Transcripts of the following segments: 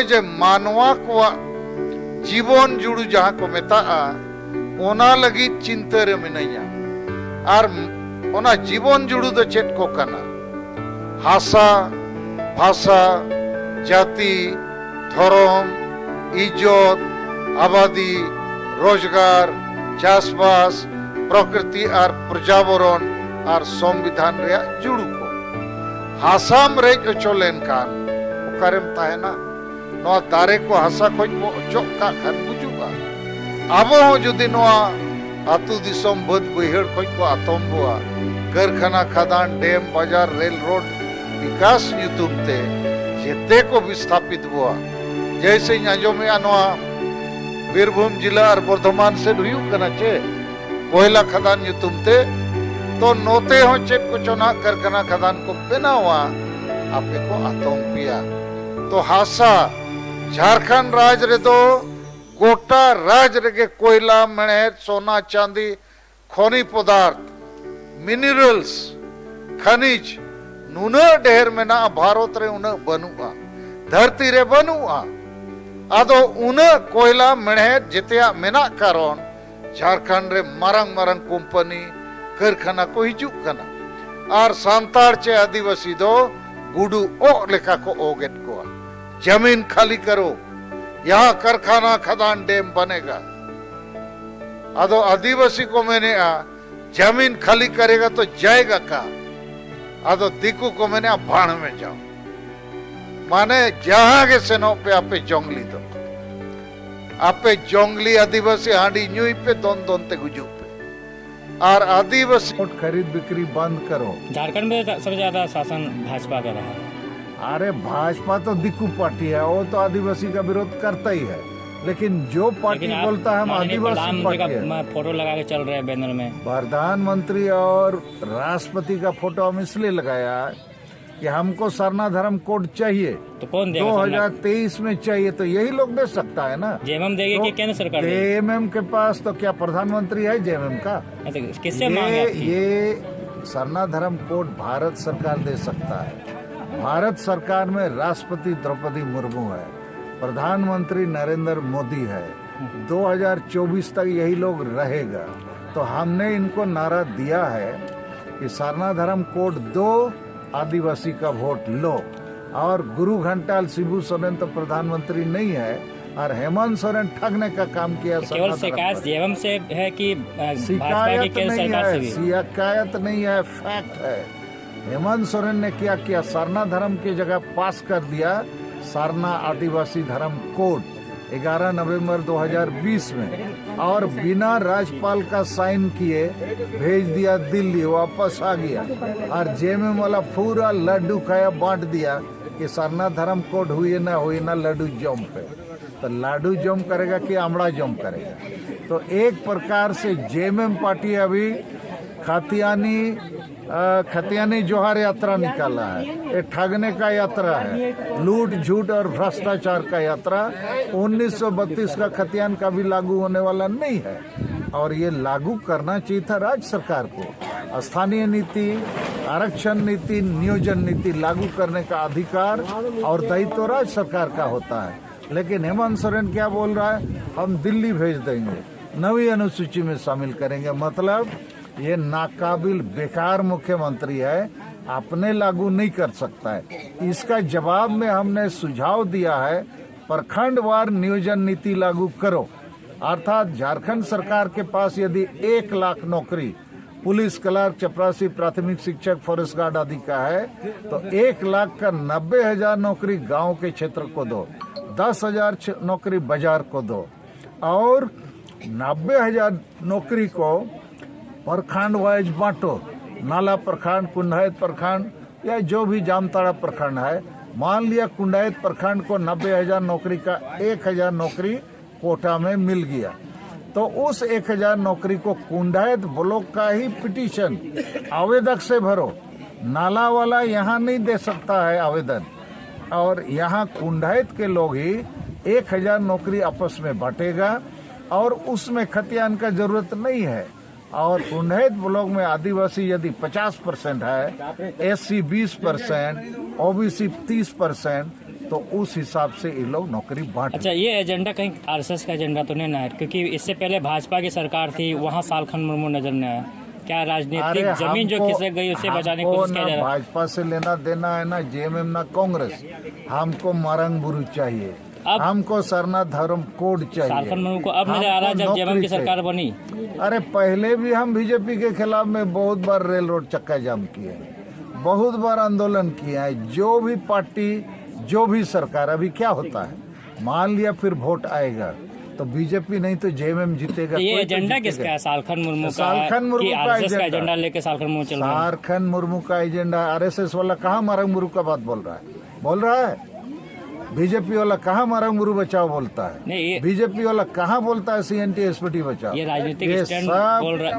जे मानवा को जीवन जुड़ू जहाँ को मेता ओना लगी चिंता रे मिनाइया और ओना जीवन जुड़ू दो चेत को कना हासा भाषा जाति धर्म इज्जत आबादी रोजगार चाषबास प्रकृति और पर्यावरण और संविधान रे जुड़ू को हासाम रेज अचो लेनकान उकारेम ताहेना नोआ दारे को हासा खोज बो अचो का खान बुजुगा आबो हो जुदी नोआ आतु दिसोम बद बहिर खोज को आतोम्बुआ कारखाना खदान डैम बाजार रेल रोड विकास युतुमते जेते को विस्थापित हुआ जैसे आंजो में नोआ बीरभूम जिला और बर्धमान से हुयू कना चे कोयला खदान युतुमते तो नोते हो चेक को चुना कारखाना खदान को बनावा आपे को आतंकिया तो हासा झारखंड राज रे दो गोटा राज रे के कोयला मेहनत सोना चांदी खनि पदार्थ मिनरल्स खनिज नुना ढेर में ना भारत रे उन बनुआ धरती रे बनुआ आदो उन कोयला मेहनत जितिया मेना कारण झारखंड रे मारंग मारंग कंपनी कारखाना को हिजुक कना और सांतार चे आदिवासी दो गुडू ओ लेखा को ओगेट को जमीन खाली करो यहाँ कारखाना खदान डैम बनेगा आदो आदिवासी को मैंने जमीन खाली करेगा तो जाएगा का आदो दिकू को मैंने भाण में जाओ माने जहां के सेनो पे आपे जंगली दो आपे जंगली आदिवासी हांडी न्यूई पे दोन दोन ते गुजू और आदिवासी खरीद बिक्री बंद करो। झारखंड में सबसे ज्यादा शासन भाजपा का रहा। अरे भाजपा तो दिक्कू पार्टी है, वो तो आदिवासी का विरोध करता ही है, लेकिन जो पार्टी बोलता है हम आदिवासी पार्टी है। फोटो लगा के चल रहे हैं बैनर में प्रधानमंत्री और राष्ट्रपति का फोटो हम इसलिए लगाया कि हमको सरना धर्म कोड चाहिए, तो कौन देगा? 2023 में चाहिए, तो यही लोग दे सकता है ना। जेएमएम देगी कि केंद्र सरकार? जेएमएम के पास तो क्या प्रधानमंत्री है जेएमएम का? किससे मांगे? ये सरना धर्म कोड भारत सरकार दे सकता है। भारत सरकार में राष्ट्रपति द्रौपदी मुर्मू है, प्रधानमंत्री नरेंद्र मोदी है, 2024 तक यही लोग रहेगा। तो हमने इनको नारा दिया है कि सरना धर्म कोड दो, आदिवासी का वोट लो। और गुरु घंटाल शिबू सोरेन तो प्रधानमंत्री नहीं है और हेमंत सोरेन ठगने का काम किया। केवल शिकायत जेएमएम से है कि शिकायत नहीं है, शिकायत नहीं है, फैक्ट है। हेमंत सोरेन ने क्या किया, सरना धर्म की जगह पास कर दिया सरना आदिवासी धर्म कोड 11 नवंबर 2020 में, और बिना राज्यपाल का साइन किए भेज दिया दिल्ली, वापस आ गया। और जेएमएम वाला पूरा लड्डू खाया, बांट दिया कि सरना धर्म कोड हुई ना हुई ना लड्डू जम पे। तो लड्डू जम करेगा कि आमड़ा जम करेगा? तो एक प्रकार से जेएमएम पार्टी अभी खतियानी जोहार यात्रा निकाला है। ये ठगने का यात्रा है, लूट झूठ और भ्रष्टाचार का यात्रा। 1932 का खतियान का भी लागू होने वाला नहीं है, और ये लागू करना चाहिए था राज्य सरकार को। स्थानीय नीति, आरक्षण नीति, नियोजन नीति लागू करने का अधिकार और दायित्व तो राज्य सरकार का होता है। लेकिन हेमंत सोरेन क्या बोल रहा है, हम दिल्ली भेज देंगे, नवी अनुसूची में शामिल करेंगे। मतलब ये नाकाबिल बेकार मुख्यमंत्री है, अपने लागू नहीं कर सकता है। इसका जवाब में हमने सुझाव दिया है, प्रखंडवार नियोजन नीति लागू करो। अर्थात झारखंड सरकार के पास यदि 1 लाख नौकरी पुलिस, क्लर्क, चपरासी, प्राथमिक शिक्षक, फॉरेस्ट गार्ड आदि का है, तो 1 लाख का 90,000 नौकरी गांव के क्षेत्र को दो, 10,000 नौकरी बाजार को दो, और 90,000 नौकरी को प्रखंड वाइज बांटो। नाला प्रखंड, कुंडायत प्रखंड या जो भी जामताड़ा प्रखंड है, मान लिया कुंडायत प्रखंड को 90,000 नौकरी का 1,000 नौकरी कोटा में मिल गया, तो उस 1,000 नौकरी को कुंडायत ब्लॉक का ही पिटीशन आवेदक से भरो। नाला वाला यहाँ नहीं दे सकता है आवेदन, और यहाँ कुंडायत के लोग ही 1,000 नौकरी आपस में बांटेगा, और उसमें खतियान का जरूरत नहीं है। और कुंडायत ब्लॉक में आदिवासी यदि 50% है, SC 20%, OBC 30%, तो उस हिसाब से ये लोग नौकरी बांट। अच्छा, ये एजेंडा कहीं आरएसएस का एजेंडा तो नहीं ना है, क्योंकि इससे पहले भाजपा की सरकार थी, वहाँ सालखन मुर्मू नजर नहीं आया। क्या राजनीतिक जमीन जो खिसक गई उसे बचाने की कोशिश किया जा रहा है? भाजपा से लेना देना है ना जेएमएम ना कांग्रेस। हमको मारंग बुरु चाहिए, हमको सरना धर्म कोड चाहिए। सालखन मुर्मू को अब नजर आ रहा है जब जेएमएम की सरकार बनी। अरे पहले भी हम बीजेपी के खिलाफ में बहुत बार रेल रोड चक्का जाम किए, बहुत बार आंदोलन किए हैं। जो भी पार्टी, जो भी सरकार, अभी क्या होता है, मान लिया फिर वोट आएगा तो बीजेपी नहीं तो जेएमएम जीतेगा। ये एजेंडा किसका है? सालखन मुर्मू का? सालखन मुर्मू का आरएसएस का एजेंडा लेके सालखन मुर्मू चल रहा है? सालखन मुर्मू का एजेंडा आरएसएस वाला कहाँ मारंग मुर्मू का बात बोल रहा है? बोल रहा है बीजेपी वाला कहाँ मारंग मुर्मू बचाओ बोलता है? नहीं, बीजेपी वाला कहाँ बोलता है सीएनटी एसपीटी बचाओ? ये राजनीतिक स्टैंड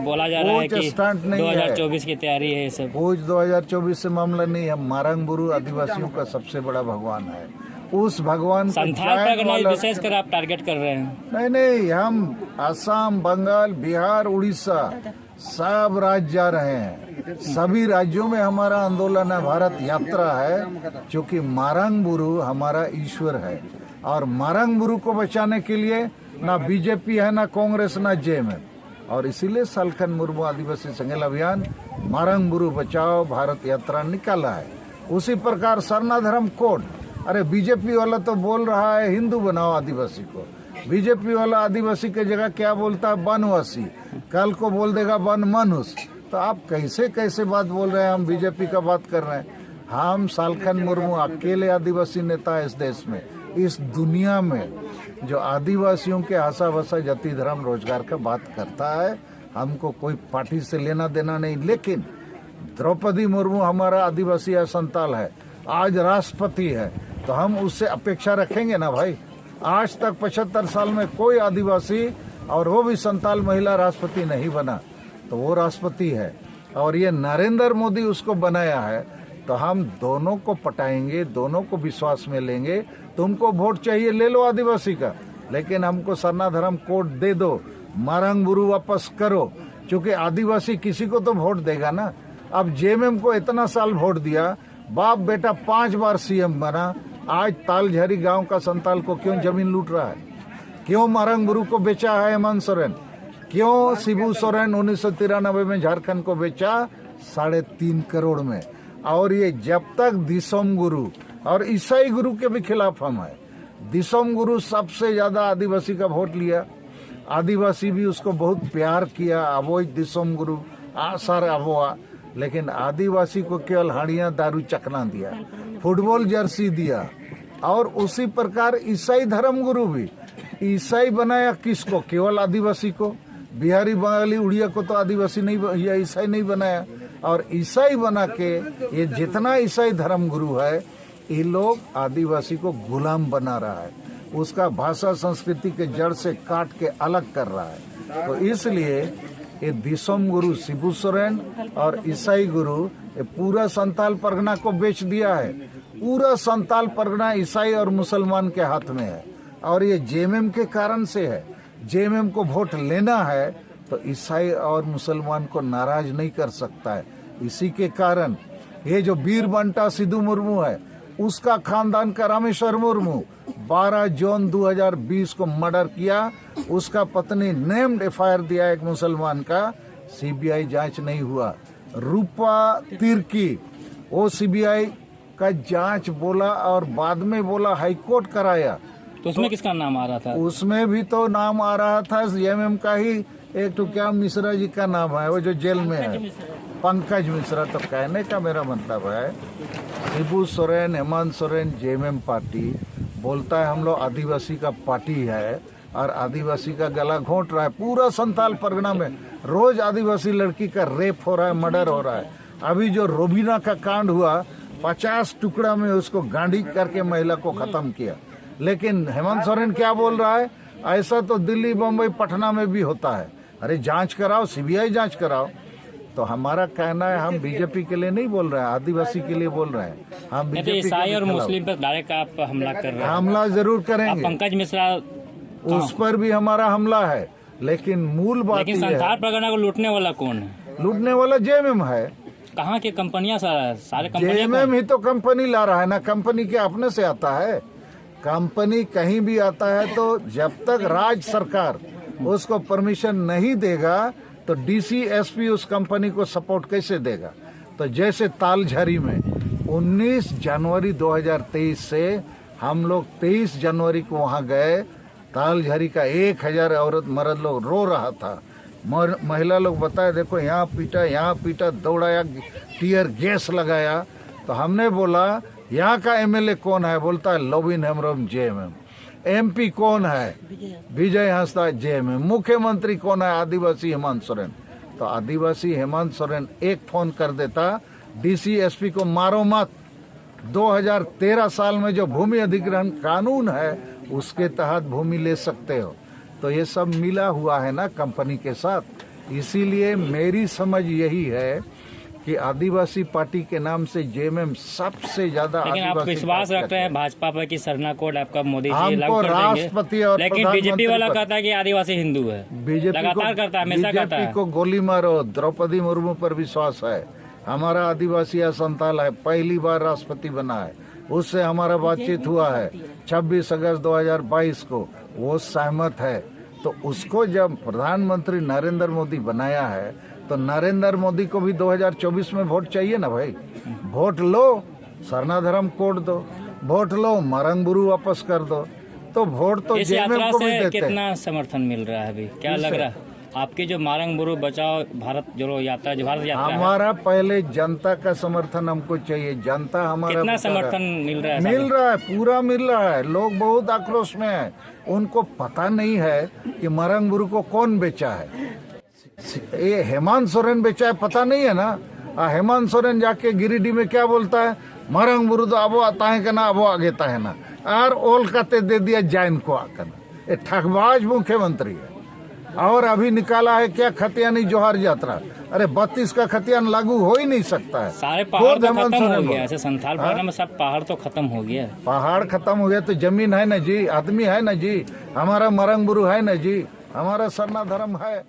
बोला जा रहा है कि 2024 की तैयारी है। ये सब कुछ 2024 से मामला नहीं है। मारंग मुर्मू आदिवासियों का सबसे बड़ा भगवान है। उस भगवान संथाल विशेष कर आप टारगेट कर रहे हैं? नहीं, हम असम, बंगाल, बिहार, उड़ीसा सब राज्य जा रहे हैं। सभी राज्यों में हमारा आंदोलन है, भारत यात्रा है, क्योंकि मारंग बुरु हमारा ईश्वर है। और मारंग बुरु को बचाने के लिए ना बीजेपी है, ना कांग्रेस, ना जेएमएम। और इसीलिए सालखन मुर्मू आदिवासी संगठन अभियान मारंग बुरु बचाओ भारत यात्रा निकाला है। उसी प्रकार सरना धर्म कोड, अरे बीजेपी वाला तो बोल रहा है हिंदू बनाओ आदिवासी को, बीजेपी वाला आदिवासी की जगह क्या बोलता है वनवासी, कल को बोल देगा वन मनुष्य। तो आप कैसे कैसे बात बोल रहे हैं? हम बीजेपी का बात कर रहे हैं। हम सालखन मुर्मू अकेले आदिवासी नेता है इस देश में, इस दुनिया में, जो आदिवासियों के आशा भाषा जाति धर्म रोजगार का बात करता है। हमको कोई पार्टी से लेना देना नहीं। लेकिन द्रौपदी मुर्मू हमारा आदिवासी है, संताल है, आज राष्ट्रपति है, तो हम उससे अपेक्षा रखेंगे ना भाई। आज तक 75 साल में कोई आदिवासी और वो भी संताल महिला राष्ट्रपति नहीं बना, तो वो राष्ट्रपति है। और ये नरेंद्र मोदी उसको बनाया है, तो हम दोनों को पटाएंगे, दोनों को विश्वास में लेंगे। तुमको वोट चाहिए ले लो आदिवासी का, लेकिन हमको सरना धर्म कोड दे दो, मारंग बुरु वापस करो, क्योंकि आदिवासी किसी को तो वोट देगा ना। अब जेएमएम को इतना साल वोट दिया, बाप बेटा 5 बार सीएम बना, आज तालझारी गांव का संताल को क्यों जमीन लूट रहा है? क्यों मारंग बुरु को बेचा है हेमंत सोरेन? क्यों शिबू सोरेन 1993 में झारखंड को बेचा 3.5 करोड़ में? और ये जब तक दिसोम गुरु और ईसाई गुरु के भी खिलाफ हम है। दिसोम गुरु सबसे ज्यादा आदिवासी का वोट लिया, आदिवासी भी उसको बहुत प्यार किया, अवोज दिसोम गुरु आसार अबोआ। लेकिन आदिवासी को केवल हाड़ियां दारू चकना दिया, फुटबॉल जर्सी दिया। और उसी प्रकार ईसाई धर्म गुरु भी ईसाई बनाया किसको? केवल आदिवासी को। बिहारी, बंगाली, उड़िया को तो आदिवासी नहीं या ईसाई नहीं बनाया। और ईसाई बना के ये जितना ईसाई धर्म गुरु है, ये लोग आदिवासी को गुलाम बना रहा है, उसका भाषा संस्कृति के जड़ से काट के अलग कर रहा है। तो इसलिए ये दिसोम गुरु शिबू सोरेन और ईसाई गुरु ये पूरा संताल परगना को बेच दिया है। पूरा संताल परगना ईसाई और मुसलमान के हाथ में है, और ये जेएमएम के कारण से है। जेएमएम को वोट लेना है तो ईसाई और मुसलमान को नाराज नहीं कर सकता है। इसी के कारण ये जो वीर बंटा सिद्धू मुर्मू है, उसका खानदान का रामेश्वर मुर्मू 12 जून 2020 को मर्डर किया। उसका पत्नी नेम्ड एफआईआर दिया एक मुसलमान का, सीबीआई जांच नहीं हुआ। रूपा तिर्की, वो सीबीआई का जांच बोला और बाद में बोला हाईकोर्ट कराया। तो उसमें किसका नाम आ रहा था? उसमें भी तो नाम आ रहा था जेएमएम का ही, एक तो क्या मिश्रा जी का नाम है, वो जो जेल में है, पंकज मिश्रा। तो कहने का मेरा मतलब है, शिबू सोरेन, हेमंत सोरेन, जेएमएम पार्टी बोलता है हम लोग आदिवासी का पार्टी है, और आदिवासी का गला घोंट रहा है। पूरा संताल परगना में रोज आदिवासी लड़की का रेप हो रहा है, मर्डर हो रहा है। अभी जो रोबिना का कांड हुआ, 50 टुकड़ा में उसको गांडी करके महिला को खत्म किया। लेकिन हेमंत सोरेन क्या बोल रहा है, ऐसा तो दिल्ली, बम्बई, पटना में भी होता है। अरे जांच कराओ, सीबीआई जांच कराओ। तो हमारा कहना है, हम बीजेपी के लिए नहीं बोल रहे हैं, आदिवासी के लिए बोल रहे हैं। हम बीजेपी ईसाई और मुस्लिम पर डायरेक्ट आप हमला कर रहे हैं? हमला जरूर करेंगे। पंकज मिश्रा, उस पर भी हमारा हमला है, लेकिन मूल बात लेकिन संथाल परगना को लूटने वाला कौन है? लूटने वाला जेएमएम है। कहाँ की कंपनियां सारे कंपनियां जेएमएम ही तो कंपनी ला रहा है ना, कंपनी के अपने से आता है। कंपनी कहीं भी आता है तो जब तक राज्य सरकार उसको परमिशन नहीं देगा तो डीसी एसपी उस कंपनी को सपोर्ट कैसे देगा। तो जैसे तालझारी में 19 जनवरी 2023 से हम लोग 23 जनवरी को वहां गए, तालझारी का 1000 औरत मर्द लोग रो रहा था। महिला लोग बताए देखो यहाँ पीटा, दौड़ाया, टीयर गैस लगाया। तो हमने बोला यहाँ का एमएलए कौन है, बोलता है लोबिन हेम्ब्रम जेएमएम। एमपी कौन है, विजय हंसदा जेएमएम। मुख्यमंत्री कौन है, आदिवासी हेमंत सोरेन। तो आदिवासी हेमंत सोरेन एक फोन कर देता डीसी एसपी को, मारो मत। 2013 साल में जो भूमि अधिग्रहण कानून है उसके तहत भूमि ले सकते हो। तो ये सब मिला हुआ है ना कंपनी के साथ। इसीलिए मेरी समझ यही है कि आदिवासी पार्टी के नाम से जेएमएम सबसे ज्यादा। लेकिन आप विश्वास रखते हैं भाजपा पर कि सरना कोड आपका मोदी जी लागू कर राष्ट्रपति देंगे? और लेकिन बीजेपी वाला कहता है कि आदिवासी हिंदू है। बीजेपी लगातार करता है, हमेशा करता है। को गोली मारो। द्रौपदी मुर्मू पर विश्वास है, हमारा आदिवासी संताल है, पहली बार राष्ट्रपति बना है, उससे हमारा बातचीत हुआ है 26 अगस्त 2022 को, वो सहमत है। तो उसको जब प्रधानमंत्री नरेंद्र मोदी बनाया है तो नरेंद्र मोदी को भी 2024 में वोट चाहिए ना भाई। वोट लो, सरना धर्म कोड दो, वोट लो, मरंग बुरू वापस कर दो। तो वोट तो इस जेएमएम यात्रा को भी से देते हैं। कितना समर्थन मिल रहा है अभी, क्या लग रहा है आपकी जो मारंग बुरू बचाओ भारत जोड़ो यात्रा, जो भारत यात्रा है, हमारा पहले जनता का समर्थन हमको चाहिए। जनता हमारा कितना बता रहा है। समर्थन मिल रहा है? मिल रहा है, पूरा मिल रहा है। लोग बहुत आक्रोश में है, उनको पता नहीं है कि मरंग बुरू को कौन बेचा है। ये हेमंत सोरेन बेचा है, पता नहीं है ना। हेमंत सोरेन जाके गिरिडीह में क्या बोलता है, मरंग बुरू तो अब आता है ना, अब आगे है ना, और ओल काते दे दिया जैन को आकर। ये ठगबाज मुख्यमंत्री है। और अभी निकाला है क्या, खतियानी जोहार यात्रा। अरे 32 का खतियान लागू हो ही नहीं सकता है। सारे पहाड़ तो खत्म हो गया, ऐसे संथाल पाना में सब पहाड़ तो खत्म हो गया। पहाड़ खत्म हो गया तो जमीन है ना जी, आदमी है ना जी, हमारा मरंग बुरू है ना जी, हमारा सरना धर्म है।